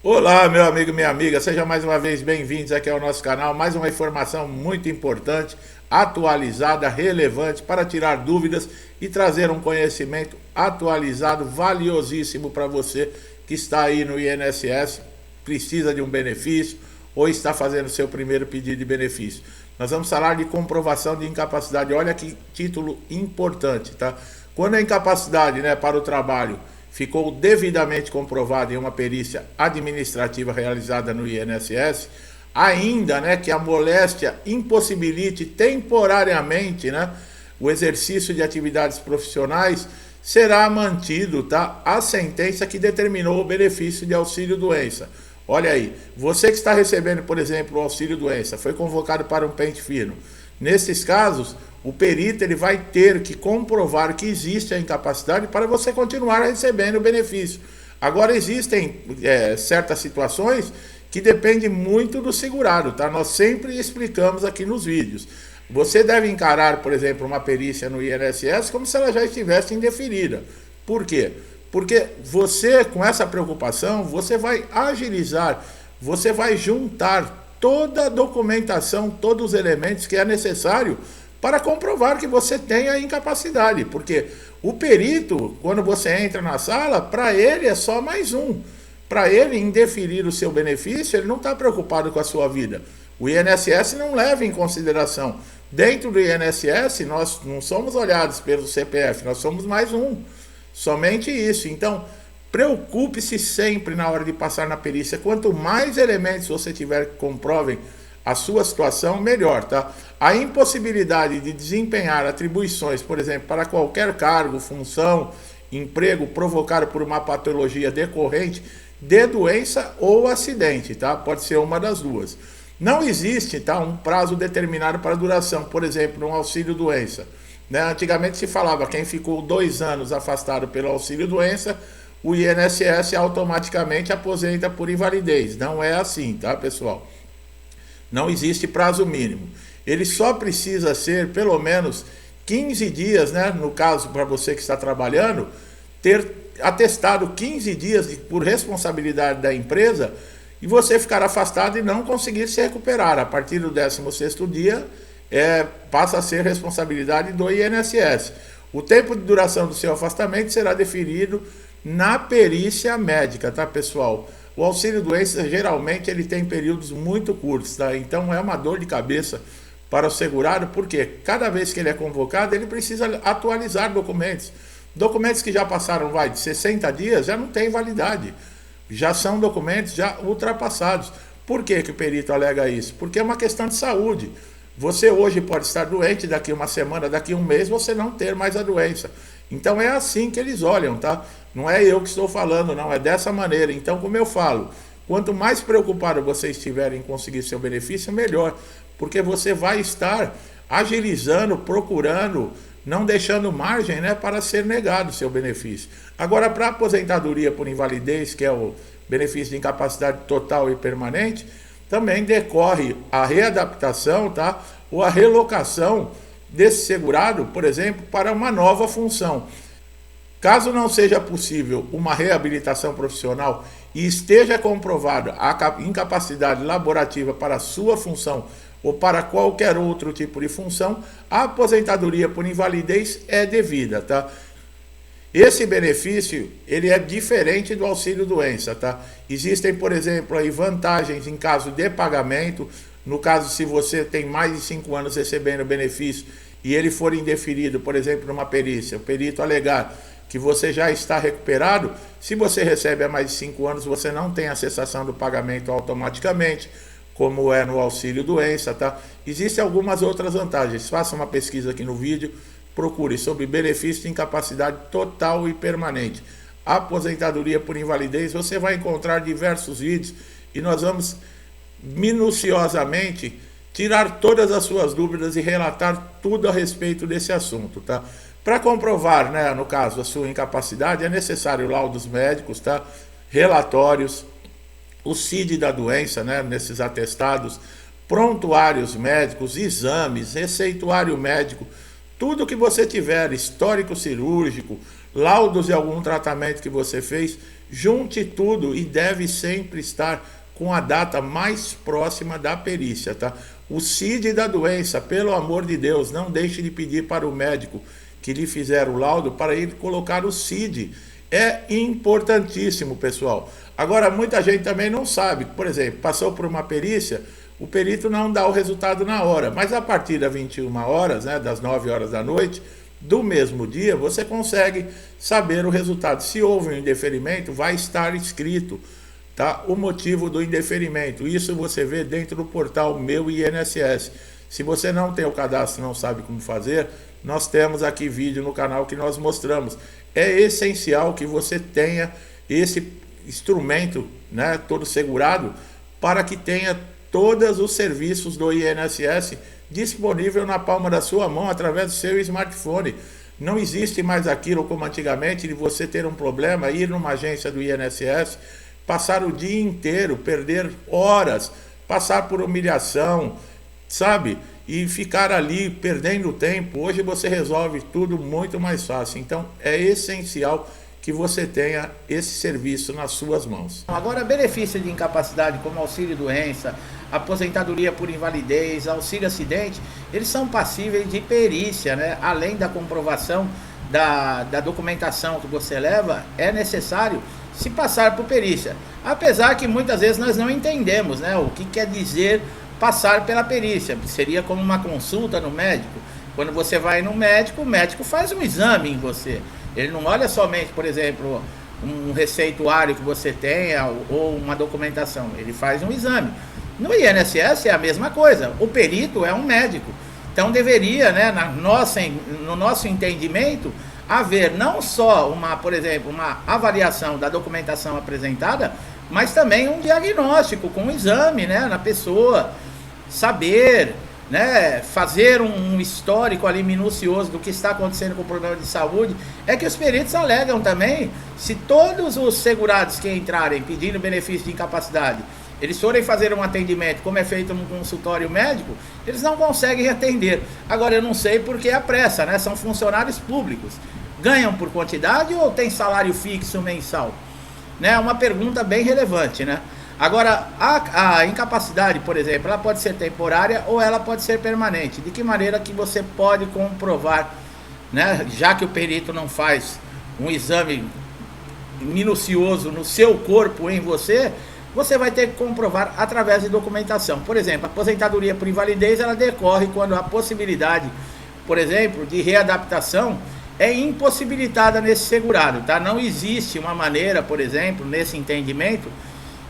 Olá, meu amigo e minha amiga, sejam mais uma vez bem-vindos aqui ao nosso canal. Mais uma informação muito importante, atualizada, relevante para tirar dúvidas e trazer um conhecimento atualizado, valiosíssimo para você que está aí no INSS, precisa de um benefício ou está fazendo seu primeiro pedido de benefício. Nós vamos falar de comprovação de incapacidade. Olha que título importante, tá? Quando a incapacidade, para o trabalho ficou devidamente comprovado em uma perícia administrativa realizada no INSS, ainda, que a moléstia impossibilite temporariamente, o exercício de atividades profissionais, será mantido, a sentença que determinou o benefício de auxílio-doença. Olha aí, você que está recebendo, por exemplo, o auxílio-doença, foi convocado para um pente fino. Nesses casos, o perito ele vai ter que comprovar que existe a incapacidade para você continuar recebendo o benefício. Agora, existem certas situações que dependem muito do segurado, tá? Nós sempre explicamos aqui nos vídeos. Você deve encarar, por exemplo, uma perícia no INSS como se ela já estivesse indeferida. Por quê? Porque você, com essa preocupação, você vai agilizar, você vai juntar toda a documentação, todos os elementos que é necessário para comprovar que você tem a incapacidade. Porque o perito, quando você entra na sala, para ele é só mais um. Para ele indeferir o seu benefício, ele não está preocupado com a sua vida. O INSS não leva em consideração. Dentro do INSS, nós não somos olhados pelo CPF, nós somos mais um. Somente isso. Então, preocupe-se sempre na hora de passar na perícia. Quanto mais elementos você tiver que comprovem a sua situação, melhor, tá? A impossibilidade de desempenhar atribuições, por exemplo, para qualquer cargo, função, emprego provocado por uma patologia decorrente de doença ou acidente, tá? Pode ser uma das duas. Não existe, um prazo determinado para a duração, por exemplo, um auxílio-doença. Antigamente se falava, quem ficou 2 anos afastado pelo auxílio-doença, o INSS automaticamente aposenta por invalidez. Não é assim, tá, pessoal? Não existe prazo mínimo. Ele só precisa ser pelo menos 15 dias, no caso, para você que está trabalhando, ter atestado 15 dias por responsabilidade da empresa e você ficar afastado e não conseguir se recuperar. A partir do 16º dia, passa a ser responsabilidade do INSS. O tempo de duração do seu afastamento será definido na perícia médica, tá, pessoal? O auxílio-doença, geralmente, ele tem períodos muito curtos, tá? Então, é uma dor de cabeça para o segurado, porque cada vez que ele é convocado, ele precisa atualizar documentos. Documentos que já passaram, de 60 dias, já não tem validade. Já são documentos já ultrapassados. Por que que o perito alega isso? Porque é uma questão de saúde. Você hoje pode estar doente, daqui uma semana, daqui um mês, você não ter mais a doença. Então é assim que eles olham, tá? Não é eu que estou falando, não, é dessa maneira. Então, como eu falo, quanto mais preocupado você estiver em conseguir seu benefício, melhor. Porque você vai estar agilizando, procurando, não deixando margem, para ser negado o seu benefício. Agora, para a aposentadoria por invalidez, que é o benefício de incapacidade total e permanente, também decorre a readaptação, ou a relocação desse segurado, por exemplo, para uma nova função. Caso não seja possível uma reabilitação profissional e esteja comprovada a incapacidade laborativa para a sua função ou para qualquer outro tipo de função, a aposentadoria por invalidez é devida, tá? Esse benefício, ele é diferente do auxílio-doença, tá? Existem, por exemplo, aí vantagens em caso de pagamento. No caso, se você tem mais de 5 anos recebendo benefício e ele for indeferido, por exemplo, numa perícia, o perito alegar que você já está recuperado, se você recebe há mais de 5 anos, você não tem a cessação do pagamento automaticamente, como é no auxílio-doença, tá? Existem algumas outras vantagens. Faça uma pesquisa aqui no vídeo, procure sobre benefício de incapacidade total e permanente. Aposentadoria por invalidez, você vai encontrar diversos vídeos e nós vamos minuciosamente tirar todas as suas dúvidas e relatar tudo a respeito desse assunto, tá? Para comprovar, no caso, a sua incapacidade, é necessário laudos médicos, tá? Relatórios, o CID da doença, nesses atestados, prontuários médicos, exames, receituário médico, tudo que você tiver, histórico cirúrgico, laudos de algum tratamento que você fez, junte tudo e deve sempre estar com a data mais próxima da perícia, tá? O CID da doença, pelo amor de Deus, não deixe de pedir para o médico que lhe fizer o laudo para ele colocar o CID. É importantíssimo, pessoal. Agora, muita gente também não sabe. Por exemplo, passou por uma perícia, o perito não dá o resultado na hora, mas a partir das 21 horas, né, das 9 horas da noite, do mesmo dia, você consegue saber o resultado. Se houve um indeferimento, vai estar escrito, tá, o motivo do indeferimento. Isso você vê dentro do portal Meu INSS. Se você não tem o cadastro, não sabe como fazer, nós temos aqui vídeo no canal que nós mostramos. É essencial que você tenha esse instrumento, né, todo segurado, para que tenha todos os serviços do INSS disponível na palma da sua mão através do seu smartphone. Não existe mais aquilo como antigamente de você ter um problema, ir numa agência do INSS, passar o dia inteiro, perder horas, passar por humilhação, sabe? E ficar ali perdendo tempo. Hoje você resolve tudo muito mais fácil. Então é essencial que você tenha esse serviço nas suas mãos. Agora, benefício de incapacidade como auxílio-doença, aposentadoria por invalidez, auxílio-acidente, eles são passíveis de perícia, né? Além da comprovação da documentação que você leva, é necessário se passar por perícia. Apesar que muitas vezes nós não entendemos, né, o que quer dizer passar pela perícia. Seria como uma consulta no médico. Quando você vai no médico, o médico faz um exame em você. Ele não olha somente, por exemplo, um receituário que você tenha ou uma documentação. Ele faz um exame. No INSS é a mesma coisa. O perito é um médico. Então deveria, né, no nosso entendimento, haver não só por exemplo, uma avaliação da documentação apresentada, mas também um diagnóstico com um exame, né, na pessoa, saber, né, fazer um histórico ali minucioso do que está acontecendo com o problema de saúde. É que os peritos alegam também, se todos os segurados que entrarem pedindo benefício de incapacidade, eles forem fazer um atendimento como é feito no consultório médico, eles não conseguem atender. Agora eu não sei porque a pressa, né? São funcionários públicos. Ganham por quantidade ou tem salário fixo mensal? Né? É uma pergunta bem relevante, né? Agora, a incapacidade, por exemplo, ela pode ser temporária ou ela pode ser permanente. De que maneira que você pode comprovar, né? Já que o perito não faz um exame minucioso no seu corpo, em você, você vai ter que comprovar através de documentação. Por exemplo, a aposentadoria por invalidez, ela decorre quando a possibilidade, por exemplo, de readaptação é impossibilitada nesse segurado, tá? Não existe uma maneira, por exemplo, nesse entendimento,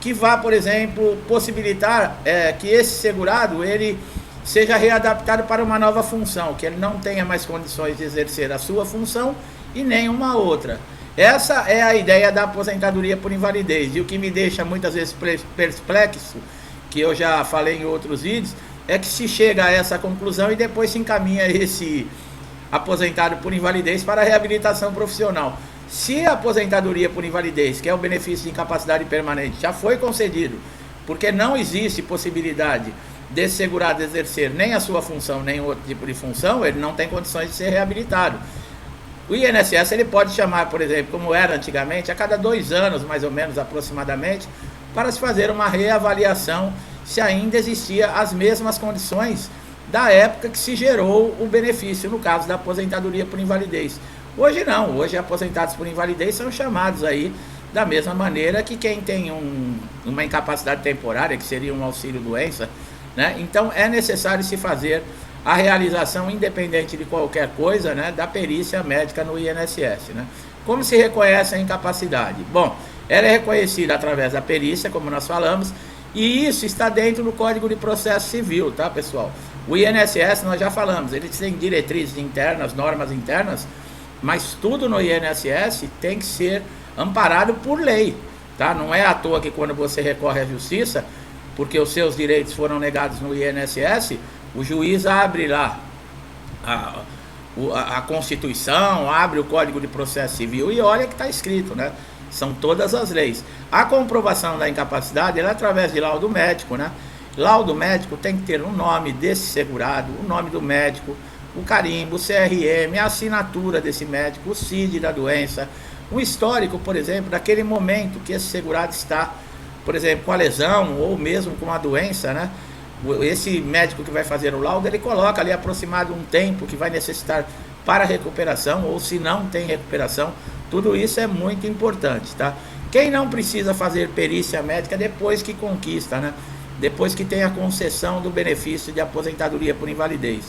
que vá, por exemplo, possibilitar que esse segurado ele seja readaptado para uma nova função, que ele não tenha mais condições de exercer a sua função e nenhuma outra. Essa é a ideia da aposentadoria por invalidez. E o que me deixa muitas vezes perplexo, que eu já falei em outros vídeos, é que se chega a essa conclusão e depois se encaminha esse aposentado por invalidez para a reabilitação profissional. Se a aposentadoria por invalidez, que é o benefício de incapacidade permanente, já foi concedido, porque não existe possibilidade desse segurado exercer nem a sua função, nem outro tipo de função, ele não tem condições de ser reabilitado. O INSS ele pode chamar, por exemplo, como era antigamente, a cada 2 anos, mais ou menos, aproximadamente, para se fazer uma reavaliação se ainda existia as mesmas condições da época que se gerou o benefício, no caso da aposentadoria por invalidez. Hoje não, hoje aposentados por invalidez são chamados aí da mesma maneira que quem tem uma incapacidade temporária, que seria um auxílio-doença, né? Então é necessário se fazer a realização, independente de qualquer coisa, né, da perícia médica no INSS, né? Como se reconhece a incapacidade? Bom, ela é reconhecida através da perícia, como nós falamos, e isso está dentro do Código de Processo Civil, tá, pessoal? O INSS, nós já falamos, eles têm diretrizes internas, normas internas, mas tudo no INSS tem que ser amparado por lei, tá? Não é à toa que quando você recorre à justiça, porque os seus direitos foram negados no INSS, o juiz abre lá a Constituição, abre o Código de Processo Civil e olha que está escrito, né? São todas as leis. A comprovação da incapacidade ela é através de laudo médico, né? Laudo médico tem que ter o nome desse segurado, o nome do médico, o carimbo, o CRM, a assinatura desse médico, o CID da doença, um histórico, por exemplo, daquele momento que esse segurado está, por exemplo, com a lesão ou mesmo com a doença, né? Esse médico que vai fazer o laudo, ele coloca ali aproximado um tempo que vai necessitar para recuperação, ou se não tem recuperação. Tudo isso é muito importante, tá? Quem não precisa fazer perícia médica depois que conquista, né? Depois que tem a concessão do benefício de aposentadoria por invalidez.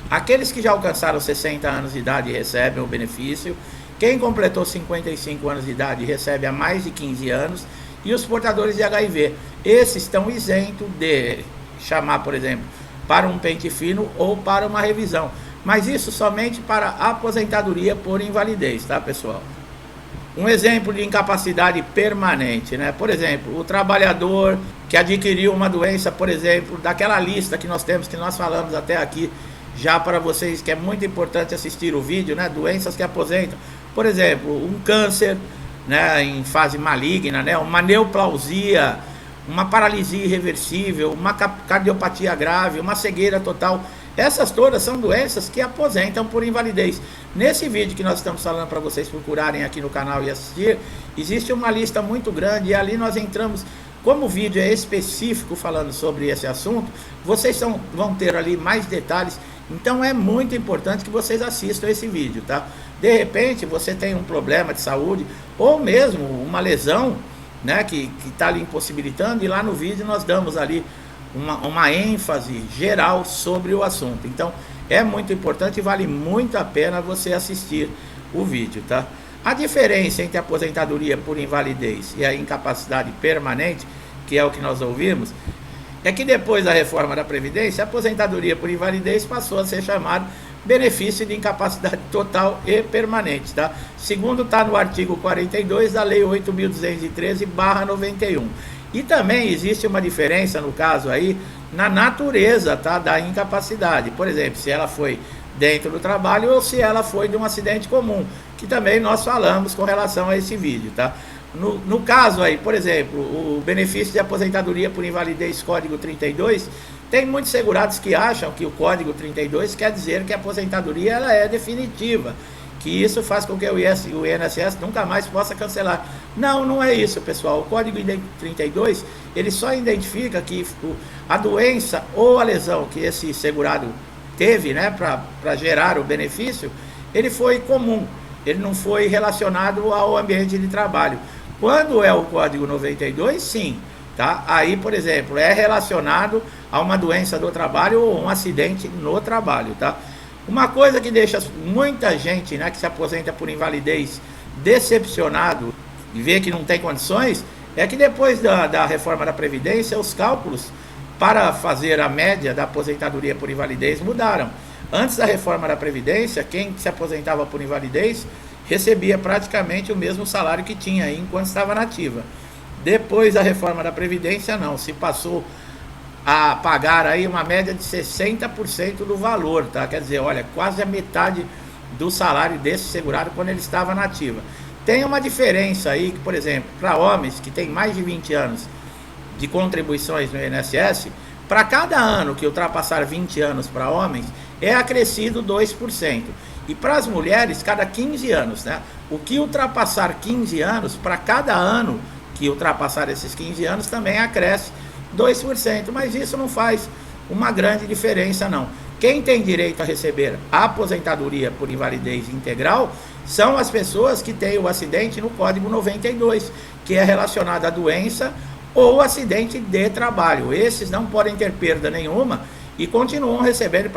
Aqueles que já alcançaram 60 anos de idade recebem o benefício. Quem completou 55 anos de idade recebe há mais de 15 anos. E os portadores de HIV, esses estão isentos de chamar, por exemplo, para um pente fino ou para uma revisão. Mas isso somente para aposentadoria por invalidez, tá, pessoal? Um exemplo de incapacidade permanente, né? Por exemplo, o trabalhador que adquiriu uma doença, por exemplo, daquela lista que nós temos, que nós falamos até aqui, já para vocês, que é muito importante assistir o vídeo, né? Doenças que aposentam. Por exemplo, um câncer, né, em fase maligna, né? Uma neoplausia, uma paralisia irreversível, uma cardiopatia grave, uma cegueira total. Essas todas são doenças que aposentam por invalidez. Nesse vídeo que nós estamos falando para vocês procurarem aqui no canal e assistir, existe uma lista muito grande e ali nós entramos, como o vídeo é específico falando sobre esse assunto, vocês vão ter ali mais detalhes. Então é muito importante que vocês assistam esse vídeo, tá? De repente você tem um problema de saúde ou mesmo uma lesão, né, que está lhe impossibilitando, e lá no vídeo nós damos ali uma ênfase geral sobre o assunto. Então é muito importante e vale muito a pena você assistir o vídeo, tá? A diferença entre a aposentadoria por invalidez e a incapacidade permanente, que é o que nós ouvimos, é que depois da reforma da Previdência, a aposentadoria por invalidez passou a ser chamado benefício de incapacidade total e permanente, tá? Segundo está no artigo 42 da Lei 8.213/91. E também existe uma diferença, no caso aí, na natureza, tá, da incapacidade. Por exemplo, se ela foi dentro do trabalho ou se ela foi de um acidente comum, que também nós falamos com relação a esse vídeo, tá? No caso aí, por exemplo, o benefício de aposentadoria por invalidez Código 32, tem muitos segurados que acham que o Código 32 quer dizer que a aposentadoria ela é definitiva, que isso faz com que o INSS nunca mais possa cancelar. Não, não é isso, pessoal. O Código 32, ele só identifica que a doença ou a lesão que esse segurado teve, né, para gerar o benefício, ele foi comum, ele não foi relacionado ao ambiente de trabalho. Quando é o Código 92, sim, tá? Aí, por exemplo, é relacionado a uma doença do trabalho ou um acidente no trabalho, tá? Uma coisa que deixa muita gente, né, que se aposenta por invalidez decepcionado e vê que não tem condições, é que depois da reforma da Previdência, os cálculos para fazer a média da aposentadoria por invalidez mudaram. Antes da reforma da Previdência, quem se aposentava por invalidez recebia praticamente o mesmo salário que tinha enquanto estava nativa. Depois da reforma da Previdência, não, se passou a pagar aí uma média de 60% do valor, tá? Quer dizer, olha, quase a metade do salário desse segurado quando ele estava nativa. Tem uma diferença aí, que, por exemplo, para homens que têm mais de 20 anos de contribuições no INSS, para cada ano que ultrapassar 20 anos para homens, é acrescido 2%. E para as mulheres, cada 15 anos, né? O que ultrapassar 15 anos, para cada ano que ultrapassar esses 15 anos, também acresce 2%, mas isso não faz uma grande diferença, não. Quem tem direito a receber a aposentadoria por invalidez integral são as pessoas que têm o acidente no Código 92, que é relacionado à doença ou acidente de trabalho. Esses não podem ter perda nenhuma e continuam recebendo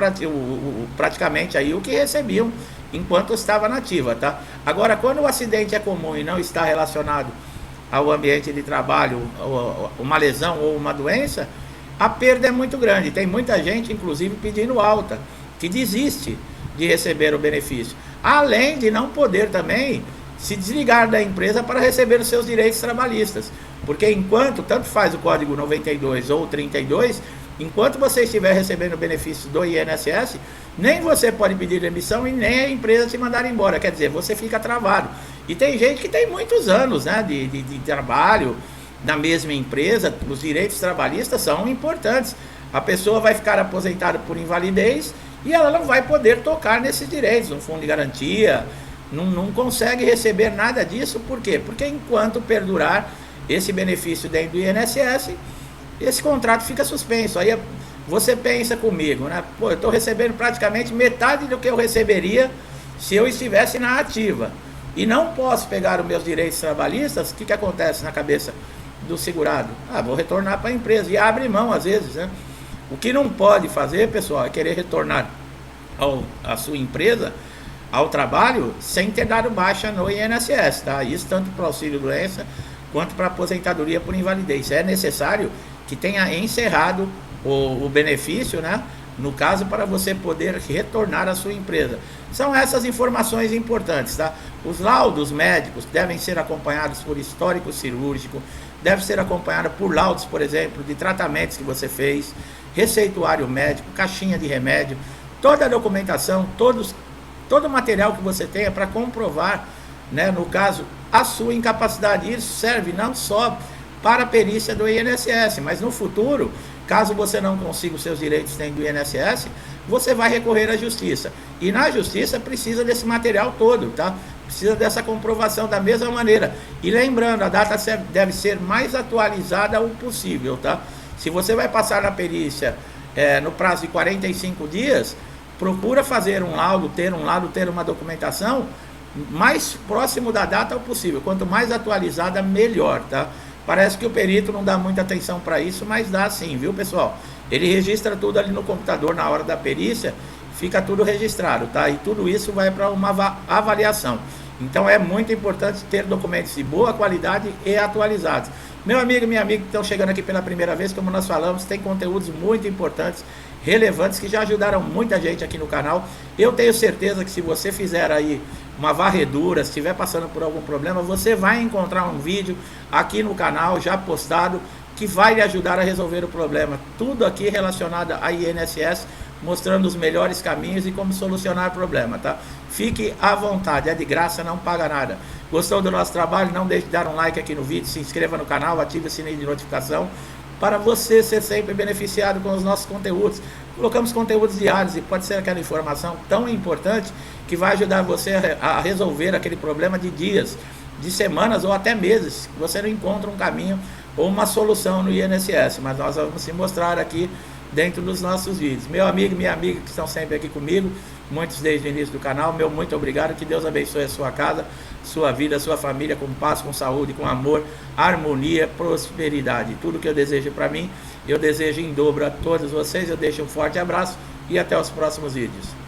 praticamente aí o que recebiam enquanto estava nativa, tá? Agora, quando o acidente é comum e não está relacionado ao ambiente de trabalho, uma lesão ou uma doença, a perda é muito grande. Tem muita gente, inclusive, pedindo alta, que desiste de receber o benefício, além de não poder também se desligar da empresa para receber os seus direitos trabalhistas, porque enquanto, tanto faz o Código 92 ou 32, enquanto você estiver recebendo benefício do INSS, nem você pode pedir demissão e nem a empresa te mandar embora, quer dizer, você fica travado. E tem gente que tem muitos anos, né, de trabalho na mesma empresa. Os direitos trabalhistas são importantes. A pessoa vai ficar aposentada por invalidez e ela não vai poder tocar nesses direitos, um fundo de garantia, não consegue receber nada disso. Por quê? Porque enquanto perdurar esse benefício dentro do INSS, esse contrato fica suspenso. Aí você pensa comigo, né? Pô, eu estou recebendo praticamente metade do que eu receberia se eu estivesse na ativa. E não posso pegar os meus direitos trabalhistas. O que acontece na cabeça do segurado? Vou retornar para a empresa. E abre mão às vezes, né? O que não pode fazer, pessoal, é querer retornar à sua empresa, ao trabalho, sem ter dado baixa no INSS, tá? Isso tanto para o auxílio-doença quanto para a aposentadoria por invalidez. É necessário que tenha encerrado o benefício, né? No caso, para você poder retornar à sua empresa. São essas informações importantes, tá? Os laudos médicos devem ser acompanhados por histórico cirúrgico, deve ser acompanhado por laudos, por exemplo, de tratamentos que você fez, receituário médico, caixinha de remédio, toda a documentação, todo o material que você tenha para comprovar, né, no caso, a sua incapacidade. Isso serve não só para a perícia do INSS, mas no futuro, caso você não consiga os seus direitos dentro do INSS, você vai recorrer à justiça. E na justiça precisa desse material todo, tá? Precisa dessa comprovação da mesma maneira. E lembrando, a data deve ser mais atualizada o possível, tá? Se você vai passar na perícia no prazo de 45 dias, procura fazer um laudo, ter uma documentação mais próximo da data possível. Quanto mais atualizada, melhor, tá? Parece que o perito não dá muita atenção para isso, mas dá sim, viu, pessoal? Ele registra tudo ali no computador na hora da perícia, fica tudo registrado, tá? E tudo isso vai para uma avaliação. Então é muito importante ter documentos de boa qualidade e atualizados. Meu amigo e minha amiga que estão chegando aqui pela primeira vez, como nós falamos, tem conteúdos muito importantes, relevantes, que já ajudaram muita gente aqui no canal. Eu tenho certeza que se você fizer aí uma varredura, se estiver passando por algum problema, você vai encontrar um vídeo aqui no canal já postado que vai lhe ajudar a resolver o problema. Tudo aqui relacionado a INSS, mostrando os melhores caminhos e como solucionar o problema, tá? Fique à vontade, é de graça, não paga nada. Gostou do nosso trabalho? Não deixe de dar um like aqui no vídeo, se inscreva no canal, ative o sininho de notificação para você ser sempre beneficiado com os nossos conteúdos. Colocamos conteúdos diários e pode ser aquela informação tão importante que vai ajudar você a resolver aquele problema de dias, de semanas ou até meses, que você não encontra um caminho ou uma solução no INSS, mas nós vamos se mostrar aqui dentro dos nossos vídeos. Meu amigo e minha amiga que estão sempre aqui comigo, muitos desde o início do canal, meu muito obrigado, que Deus abençoe a sua casa, sua vida, sua família, com paz, com saúde, com amor, harmonia, prosperidade. Tudo que eu desejo para mim, eu desejo em dobro a todos vocês. Eu deixo um forte abraço e até os próximos vídeos.